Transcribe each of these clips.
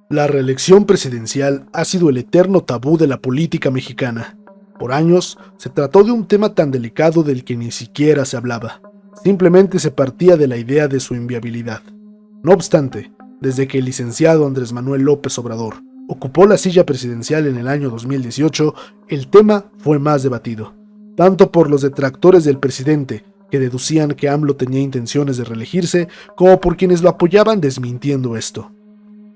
La reelección presidencial ha sido el eterno tabú de la política mexicana. Por años, se trató de un tema tan delicado del que ni siquiera se hablaba. Simplemente se partía de la idea de su inviabilidad. No obstante, desde que el licenciado Andrés Manuel López Obrador ocupó la silla presidencial en el año 2018, el tema fue más debatido, tanto por los detractores del presidente, que deducían que AMLO tenía intenciones de reelegirse, como por quienes lo apoyaban desmintiendo esto.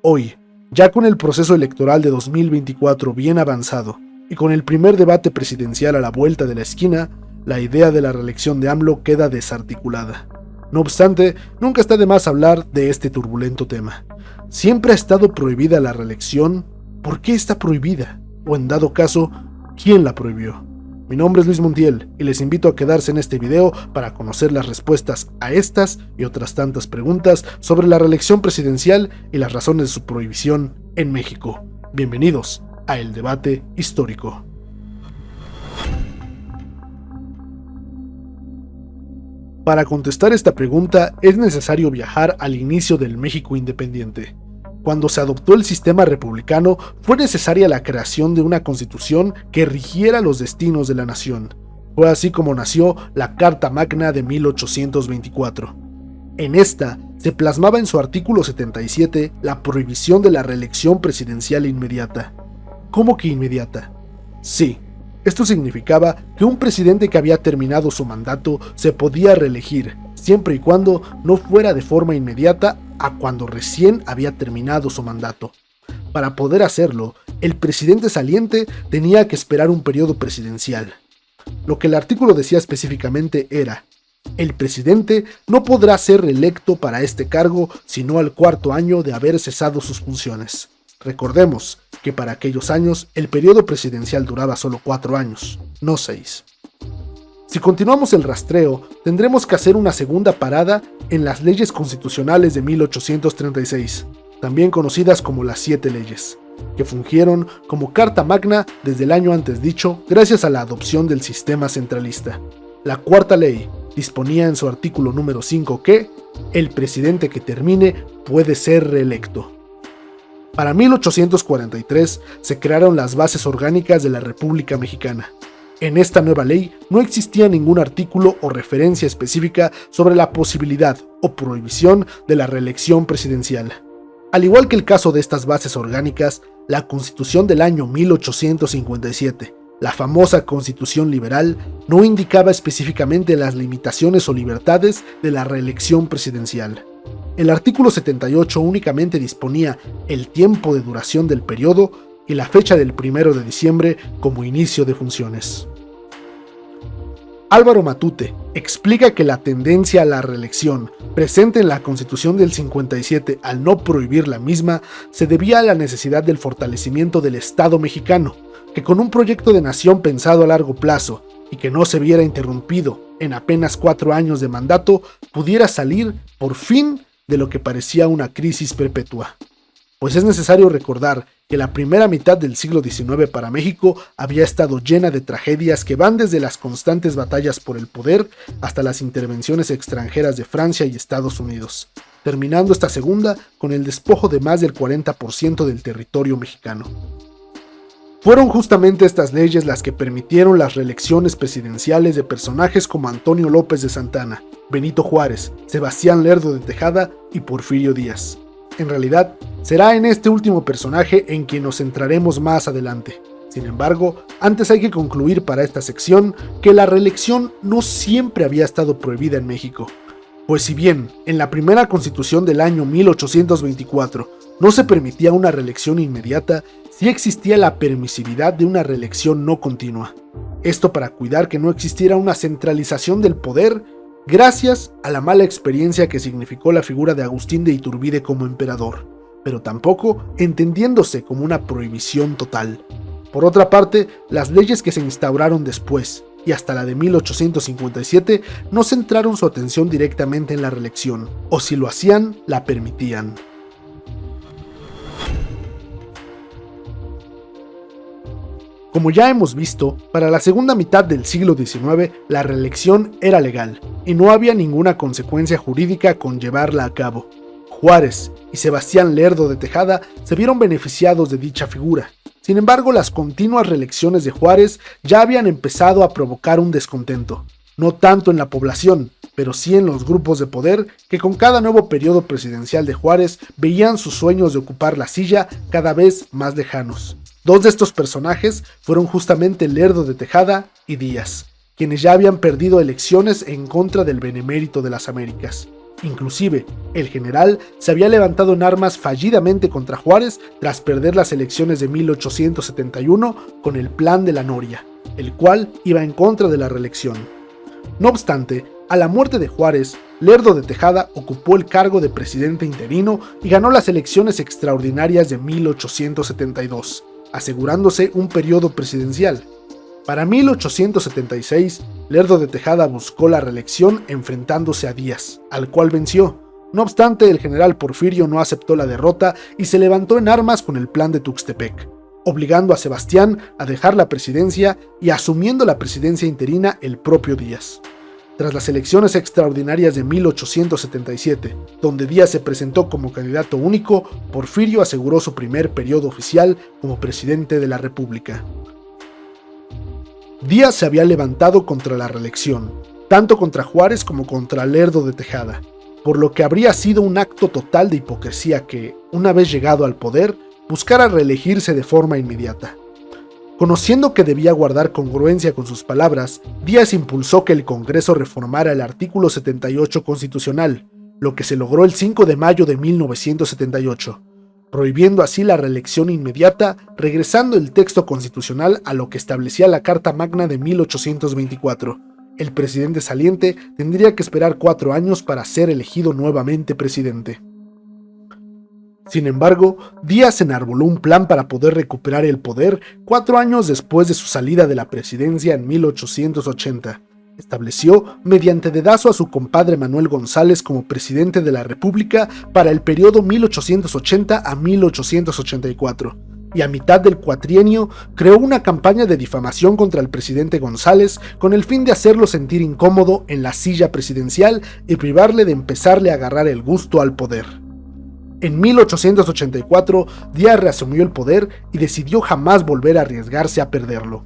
Hoy, ya con el proceso electoral de 2024 bien avanzado y con el primer debate presidencial a la vuelta de la esquina, la idea de la reelección de AMLO queda desarticulada. No obstante, nunca está de más hablar de este turbulento tema. ¿Siempre ha estado prohibida la reelección? ¿Por qué está prohibida? O en dado caso, ¿quién la prohibió? Mi nombre es Luis Montiel y les invito a quedarse en este video para conocer las respuestas a estas y otras tantas preguntas sobre la reelección presidencial y las razones de su prohibición en México. Bienvenidos a El Debate Histórico. Para contestar esta pregunta es necesario viajar al inicio del México independiente. Cuando se adoptó el sistema republicano, fue necesaria la creación de una constitución que rigiera los destinos de la nación. Fue así como nació la Carta Magna de 1824. En esta se plasmaba en su artículo 77 la prohibición de la reelección presidencial inmediata. ¿Cómo que inmediata? Sí, esto significaba que un presidente que había terminado su mandato se podía reelegir, siempre y cuando no fuera de forma inmediata a cuando recién había terminado su mandato. Para poder hacerlo, el presidente saliente tenía que esperar un periodo presidencial. Lo que el artículo decía específicamente era: el presidente no podrá ser reelecto para este cargo sino al cuarto año de haber cesado sus funciones. Recordemos que para aquellos años el periodo presidencial duraba solo 4 años, no 6. Si continuamos el rastreo, tendremos que hacer una segunda parada en las leyes constitucionales de 1836, también conocidas como las 7 leyes, que fungieron como Carta Magna desde el año antes dicho gracias a la adopción del sistema centralista. La cuarta ley disponía en su artículo número 5 que el presidente que termine puede ser reelecto. Para 1843 se crearon las bases orgánicas de la República Mexicana. En esta nueva ley no existía ningún artículo o referencia específica sobre la posibilidad o prohibición de la reelección presidencial. Al igual que el caso de estas bases orgánicas, la Constitución del año 1857, la famosa Constitución Liberal, no indicaba específicamente las limitaciones o libertades de la reelección presidencial. El artículo 78 únicamente disponía el tiempo de duración del periodo y la fecha del 1 de diciembre como inicio de funciones. Álvaro Matute explica que la tendencia a la reelección presente en la Constitución del 57 al no prohibir la misma se debía a la necesidad del fortalecimiento del Estado mexicano, que con un proyecto de nación pensado a largo plazo y que no se viera interrumpido en apenas 4 años de mandato, pudiera salir por fin de lo que parecía una crisis perpetua. Pues es necesario recordar que la primera mitad del siglo XIX para México había estado llena de tragedias que van desde las constantes batallas por el poder hasta las intervenciones extranjeras de Francia y Estados Unidos, terminando esta segunda con el despojo de más del 40% del territorio mexicano. Fueron justamente estas leyes las que permitieron las reelecciones presidenciales de personajes como Antonio López de Santana, Benito Juárez, Sebastián Lerdo de Tejada y Porfirio Díaz. En realidad, será en este último personaje en quien nos centraremos más adelante. Sin embargo, antes hay que concluir para esta sección que la reelección no siempre había estado prohibida en México. Pues si bien en la primera constitución del año 1824 no se permitía una reelección inmediata, sí existía la permisividad de una reelección no continua. Esto para cuidar que no existiera una centralización del poder gracias a la mala experiencia que significó la figura de Agustín de Iturbide como emperador, pero tampoco entendiéndose como una prohibición total. Por otra parte, las leyes que se instauraron después, y hasta la de 1857, no centraron su atención directamente en la reelección, o si lo hacían, la permitían. Como ya hemos visto, para la segunda mitad del siglo XIX la reelección era legal y no había ninguna consecuencia jurídica con llevarla a cabo. Juárez y Sebastián Lerdo de Tejada se vieron beneficiados de dicha figura. Sin embargo, las continuas reelecciones de Juárez ya habían empezado a provocar un descontento, no tanto en la población, pero sí en los grupos de poder que con cada nuevo periodo presidencial de Juárez veían sus sueños de ocupar la silla cada vez más lejanos. Dos de estos personajes fueron justamente Lerdo de Tejada y Díaz, quienes ya habían perdido elecciones en contra del benemérito de las Américas. Inclusive, el general se había levantado en armas fallidamente contra Juárez tras perder las elecciones de 1871 con el Plan de la Noria, el cual iba en contra de la reelección. No obstante, a la muerte de Juárez, Lerdo de Tejada ocupó el cargo de presidente interino y ganó las elecciones extraordinarias de 1872, asegurándose un periodo presidencial. Para 1876, Lerdo de Tejada buscó la reelección enfrentándose a Díaz, al cual venció. No obstante, el general Porfirio no aceptó la derrota y se levantó en armas con el Plan de Tuxtepec, obligando a Sebastián a dejar la presidencia y asumiendo la presidencia interina el propio Díaz. Tras las elecciones extraordinarias de 1877, donde Díaz se presentó como candidato único, Porfirio aseguró su primer periodo oficial como presidente de la República. Díaz se había levantado contra la reelección, tanto contra Juárez como contra Lerdo de Tejada, por lo que habría sido un acto total de hipocresía que, una vez llegado al poder, buscara reelegirse de forma inmediata. Conociendo que debía guardar congruencia con sus palabras, Díaz impulsó que el Congreso reformara el artículo 78 constitucional, lo que se logró el 5 de mayo de 1978. Prohibiendo así la reelección inmediata, regresando el texto constitucional a lo que establecía la Carta Magna de 1824. El presidente saliente tendría que esperar 4 años para ser elegido nuevamente presidente. Sin embargo, Díaz enarboló un plan para poder recuperar el poder 4 años después de su salida de la presidencia en 1880. Estableció, mediante dedazo a su compadre Manuel González como presidente de la República para el periodo 1880 a 1884, y a mitad del cuatrienio creó una campaña de difamación contra el presidente González con el fin de hacerlo sentir incómodo en la silla presidencial y privarle de empezarle a agarrar el gusto al poder. En 1884, Díaz reasumió el poder y decidió jamás volver a arriesgarse a perderlo.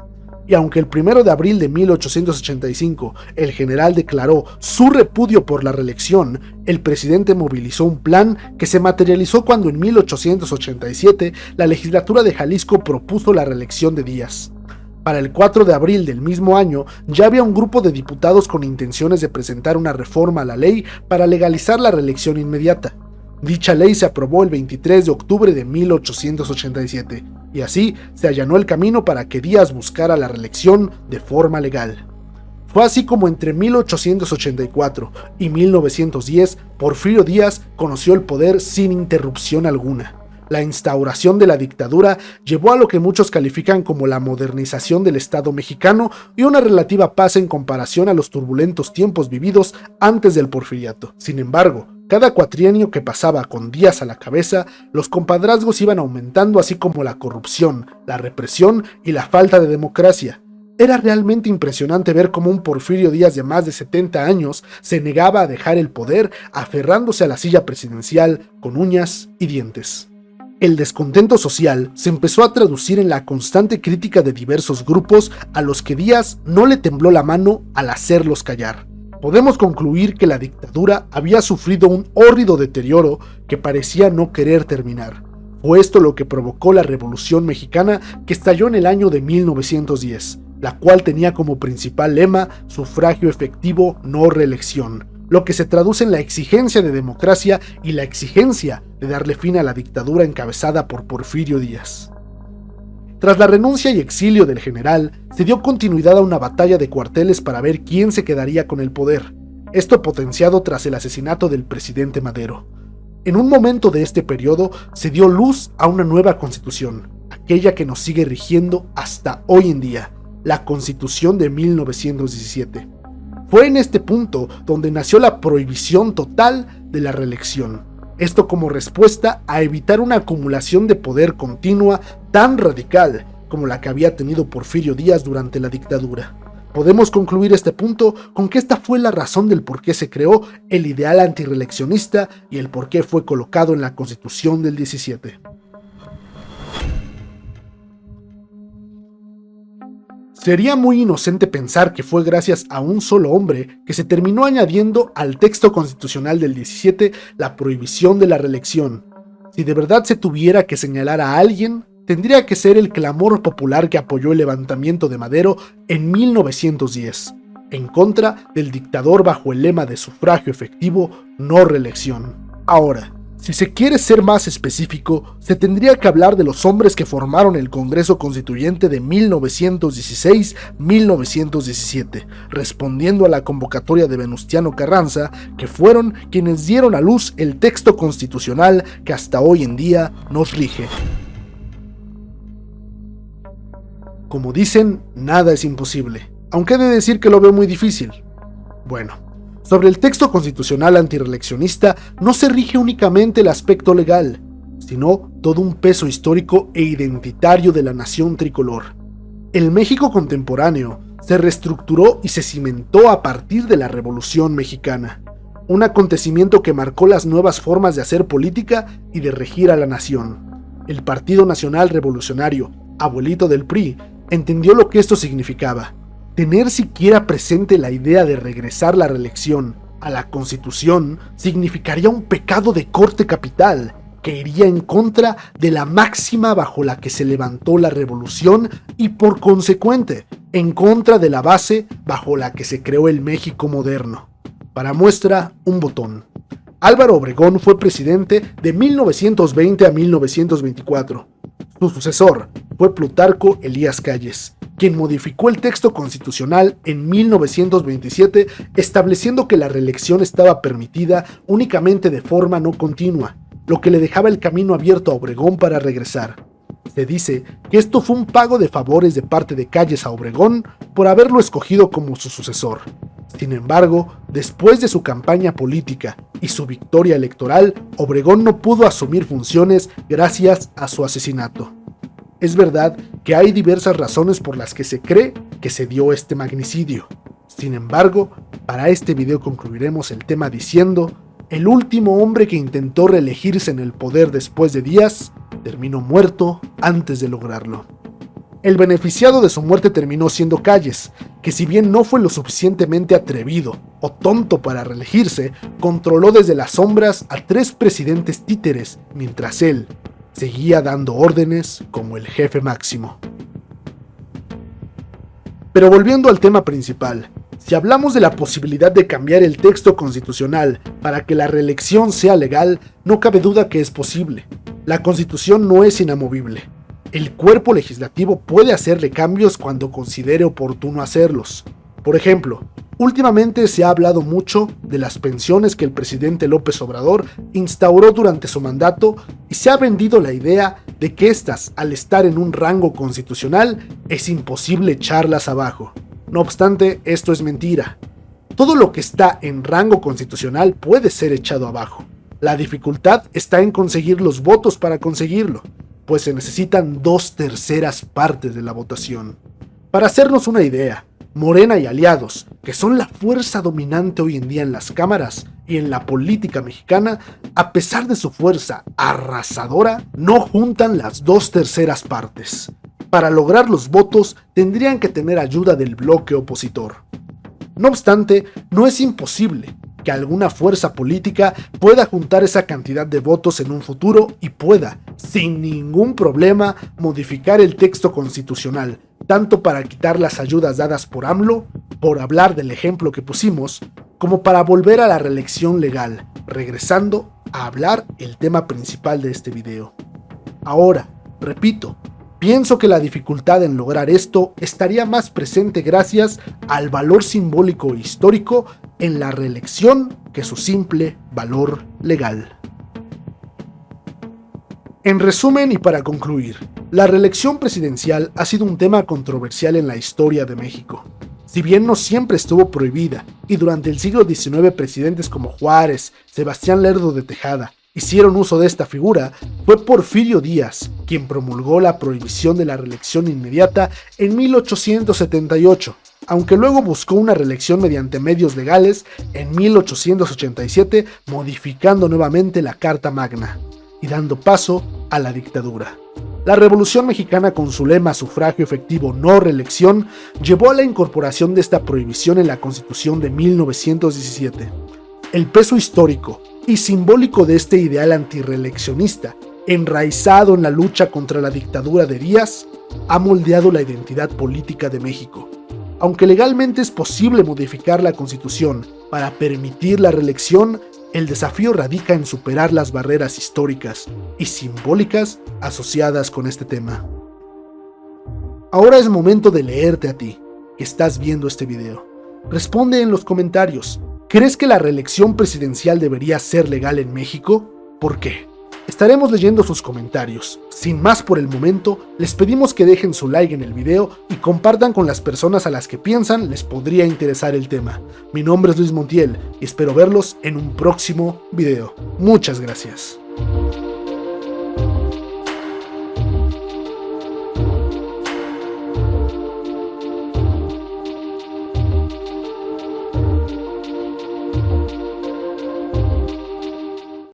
Y aunque el 1 de abril de 1885 el general declaró su repudio por la reelección, el presidente movilizó un plan que se materializó cuando en 1887 la legislatura de Jalisco propuso la reelección de Díaz. Para el 4 de abril del mismo año ya había un grupo de diputados con intenciones de presentar una reforma a la ley para legalizar la reelección inmediata. Dicha ley se aprobó el 23 de octubre de 1887, y así se allanó el camino para que Díaz buscara la reelección de forma legal. Fue así como entre 1884 y 1910, Porfirio Díaz conoció el poder sin interrupción alguna. La instauración de la dictadura llevó a lo que muchos califican como la modernización del Estado mexicano y una relativa paz en comparación a los turbulentos tiempos vividos antes del porfiriato. Sin embargo, cada cuatrienio que pasaba con Díaz a la cabeza, los compadrazgos iban aumentando, así como la corrupción, la represión y la falta de democracia. Era realmente impresionante ver cómo un Porfirio Díaz de más de 70 años se negaba a dejar el poder, aferrándose a la silla presidencial con uñas y dientes. El descontento social se empezó a traducir en la constante crítica de diversos grupos a los que Díaz no le tembló la mano al hacerlos callar. Podemos concluir que la dictadura había sufrido un hórrido deterioro que parecía no querer terminar. Fue esto lo que provocó la Revolución Mexicana, que estalló en el año de 1910, la cual tenía como principal lema sufragio efectivo, no reelección, lo que se traduce en la exigencia de democracia y la exigencia de darle fin a la dictadura encabezada por Porfirio Díaz. Tras la renuncia y exilio del general, se dio continuidad a una batalla de cuarteles para ver quién se quedaría con el poder, esto potenciado tras el asesinato del presidente Madero. En un momento de este periodo se dio luz a una nueva constitución, aquella que nos sigue rigiendo hasta hoy en día, la Constitución de 1917. Fue en este punto donde nació la prohibición total de la reelección. Esto como respuesta a evitar una acumulación de poder continua tan radical como la que había tenido Porfirio Díaz durante la dictadura. Podemos concluir este punto con que esta fue la razón del por qué se creó el ideal antirreeleccionista y el por qué fue colocado en la Constitución del 17. Sería muy inocente pensar que fue gracias a un solo hombre que se terminó añadiendo al texto constitucional del 17 la prohibición de la reelección. Si de verdad se tuviera que señalar a alguien, tendría que ser el clamor popular que apoyó el levantamiento de Madero en 1910, en contra del dictador bajo el lema de sufragio efectivo, no reelección. Ahora, si se quiere ser más específico, se tendría que hablar de los hombres que formaron el Congreso Constituyente de 1916-1917, respondiendo a la convocatoria de Venustiano Carranza, que fueron quienes dieron a luz el texto constitucional que hasta hoy en día nos rige. Como dicen, nada es imposible, aunque he de decir que lo veo muy difícil. Bueno, sobre el texto constitucional antirreeleccionista no se rige únicamente el aspecto legal, sino todo un peso histórico e identitario de la nación tricolor. El México contemporáneo se reestructuró y se cimentó a partir de la Revolución Mexicana, un acontecimiento que marcó las nuevas formas de hacer política y de regir a la nación. El Partido Nacional Revolucionario, abuelito del PRI, entendió lo que esto significaba. Tener siquiera presente la idea de regresar la reelección a la Constitución significaría un pecado de corte capital que iría en contra de la máxima bajo la que se levantó la revolución y por consecuente en contra de la base bajo la que se creó el México moderno. Para muestra, un botón. Álvaro Obregón fue presidente de 1920 a 1924. Su sucesor fue Plutarco Elías Calles, quien modificó el texto constitucional en 1927, estableciendo que la reelección estaba permitida únicamente de forma no continua, lo que le dejaba el camino abierto a Obregón para regresar. Se dice que esto fue un pago de favores de parte de Calles a Obregón por haberlo escogido como su sucesor. Sin embargo, después de su campaña política y su victoria electoral, Obregón no pudo asumir funciones gracias a su asesinato. Es verdad que hay diversas razones por las que se cree que se dio este magnicidio. Sin embargo, para este video concluiremos el tema diciendo: el último hombre que intentó reelegirse en el poder después de Díaz terminó muerto antes de lograrlo. El beneficiado de su muerte terminó siendo Calles, que si bien no fue lo suficientemente atrevido o tonto para reelegirse, controló desde las sombras a 3 presidentes títeres, mientras él seguía dando órdenes como el jefe máximo. Pero volviendo al tema principal, si hablamos de la posibilidad de cambiar el texto constitucional para que la reelección sea legal, no cabe duda que es posible. La Constitución no es inamovible. El cuerpo legislativo puede hacerle cambios cuando considere oportuno hacerlos. Por ejemplo, últimamente se ha hablado mucho de las pensiones que el presidente López Obrador instauró durante su mandato y se ha vendido la idea de que estas, al estar en un rango constitucional, es imposible echarlas abajo. No obstante, esto es mentira. Todo lo que está en rango constitucional puede ser echado abajo. La dificultad está en conseguir los votos para conseguirlo, pues se necesitan 2/3 partes de la votación. Para hacernos una idea, Morena y aliados, que son la fuerza dominante hoy en día en las cámaras y en la política mexicana, a pesar de su fuerza arrasadora, no juntan las 2/3 partes. Para lograr los votos tendrían que tener ayuda del bloque opositor. No obstante, no es imposible que alguna fuerza política pueda juntar esa cantidad de votos en un futuro y pueda, sin ningún problema, modificar el texto constitucional, tanto para quitar las ayudas dadas por AMLO, por hablar del ejemplo que pusimos, como para volver a la reelección legal, regresando a hablar el tema principal de este video. Ahora, repito, pienso que la dificultad en lograr esto estaría más presente gracias al valor simbólico e histórico en la reelección que su simple valor legal. En resumen y para concluir, la reelección presidencial ha sido un tema controversial en la historia de México. Si bien no siempre estuvo prohibida, y durante el siglo XIX presidentes como Juárez, Sebastián Lerdo de Tejada, hicieron uso de esta figura, fue Porfirio Díaz quien promulgó la prohibición de la reelección inmediata en 1878, aunque luego buscó una reelección mediante medios legales en 1887, modificando nuevamente la Carta Magna y dando paso a la dictadura. La Revolución Mexicana, con su lema sufragio efectivo, no reelección, llevó a la incorporación de esta prohibición en la Constitución de 1917. El peso histórico y simbólico de este ideal antirreeleccionista, enraizado en la lucha contra la dictadura de Díaz, ha moldeado la identidad política de México. Aunque legalmente es posible modificar la Constitución para permitir la reelección, el desafío radica en superar las barreras históricas y simbólicas asociadas con este tema. Ahora es momento de leerte a ti, que estás viendo este video. Responde en los comentarios. ¿Crees que la reelección presidencial debería ser legal en México? ¿Por qué? Estaremos leyendo sus comentarios. Sin más por el momento, les pedimos que dejen su like en el video y compartan con las personas a las que piensan les podría interesar el tema. Mi nombre es Luis Montiel y espero verlos en un próximo video. Muchas gracias.